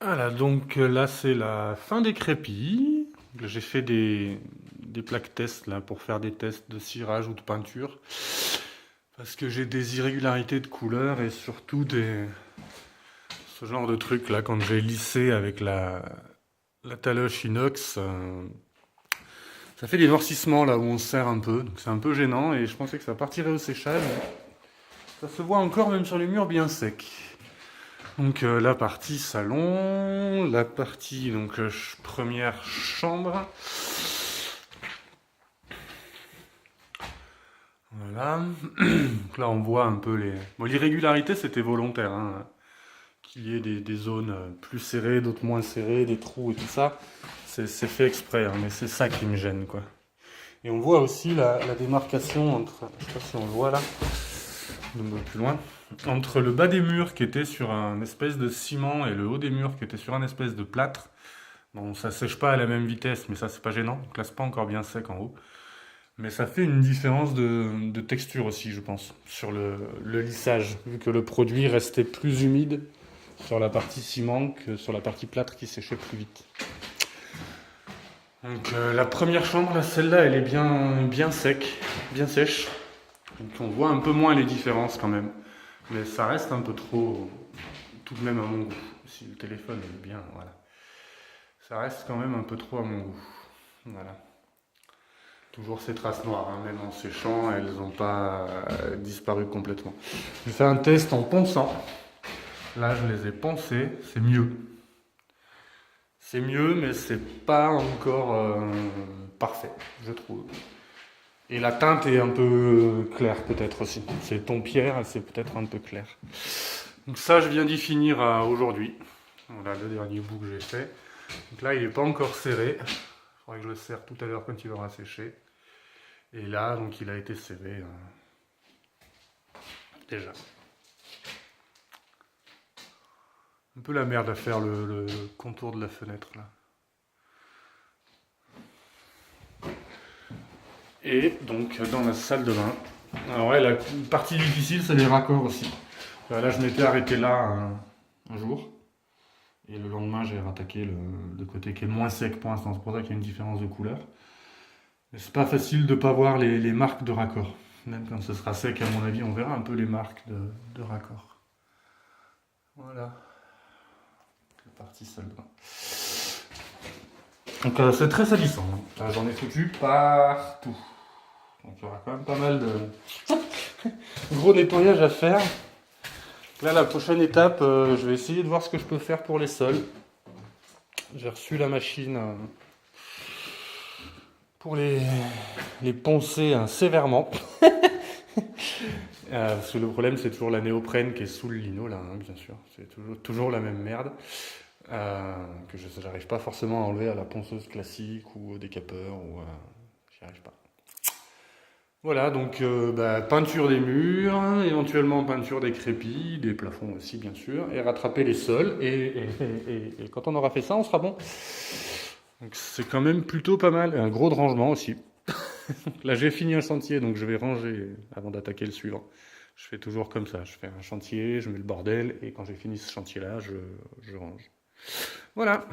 Voilà, donc là c'est la fin des crépis. J'ai fait des plaques tests là pour faire des tests de cirage ou de peinture. Parce que j'ai des irrégularités de couleur et surtout ce genre de truc là quand j'ai lissé avec la taloche inox. Ça fait des noircissements là où on se serre un peu. Donc c'est un peu gênant et je pensais que ça partirait au séchage. Ça se voit encore même sur les murs bien secs. Donc la partie salon, la partie donc première chambre. Voilà. Donc là on voit un peu les. Bon, l'irrégularité c'était volontaire, hein. Qu'il y ait des zones plus serrées, d'autres moins serrées, des trous et tout ça. C'est fait exprès, hein, mais c'est ça qui me gêne quoi. Et on voit aussi la démarcation entre. Je sais pas si on le voit là, un peu plus loin. Entre le bas des murs qui était sur un espèce de ciment et le haut des murs qui était sur un espèce de plâtre. Bon, ça sèche pas à la même vitesse, mais ça c'est pas gênant. Donc là c'est pas encore bien sec en haut. Mais ça fait une différence de texture aussi, je pense, sur le lissage, vu que le produit restait plus humide sur la partie ciment que sur la partie plâtre qui séchait plus vite. Donc la première chambre, là, celle-là, elle est bien sec, bien sèche. Donc on voit un peu moins les différences quand même. Mais ça reste un peu trop, tout de même à mon goût. Si le téléphone est bien, voilà. Ça reste quand même un peu trop à mon goût. Voilà. Toujours ces traces noires, hein, même en séchant, elles n'ont pas disparu complètement. J'ai fait un test en ponçant. Là, je les ai poncés, c'est mieux. C'est mieux, mais c'est pas encore parfait, je trouve. Et la teinte est un peu claire peut-être aussi. C'est ton pierre, c'est peut-être un peu clair. Donc ça, je viens d'y finir aujourd'hui. Voilà le dernier bout que j'ai fait. Donc là, il n'est pas encore serré. Il faudrait que je le serre tout à l'heure quand il aura séché. Et là, donc, il a été serré déjà. Un peu la merde à faire le contour de la fenêtre là. Et donc dans la salle de bain. Alors ouais, la partie difficile, c'est les raccords aussi. Là, je m'étais arrêté là un jour. Et le lendemain, j'ai rattaqué le côté qui est moins sec pour l'instant. C'est pour ça qu'il y a une différence de couleur. Mais c'est pas facile de pas voir les marques de raccord. Même quand ce sera sec, à mon avis, on verra un peu les marques de raccord. Voilà, la partie salle de bain. Donc c'est très salissant, hein. J'en ai foutu partout. Donc il y aura quand même pas mal de gros nettoyage à faire. Là, la prochaine étape, je vais essayer de voir ce que je peux faire pour les sols. J'ai reçu la machine pour les poncer sévèrement. Parce que le problème, c'est toujours la néoprène qui est sous le lino, là, hein, bien sûr. C'est toujours la même merde. Que je n'arrive pas forcément à enlever à la ponceuse classique ou au décapeur. J'y arrive pas. Voilà, donc peinture des murs, éventuellement peinture des crépis, des plafonds aussi bien sûr, et rattraper les sols. Et quand on aura fait ça, on sera bon. Donc c'est quand même plutôt pas mal. Et un gros de rangement aussi. Là j'ai fini un chantier, donc je vais ranger avant d'attaquer le suivant. Je fais toujours comme ça, je fais un chantier, je mets le bordel, et quand j'ai fini ce chantier-là, je range. Voilà.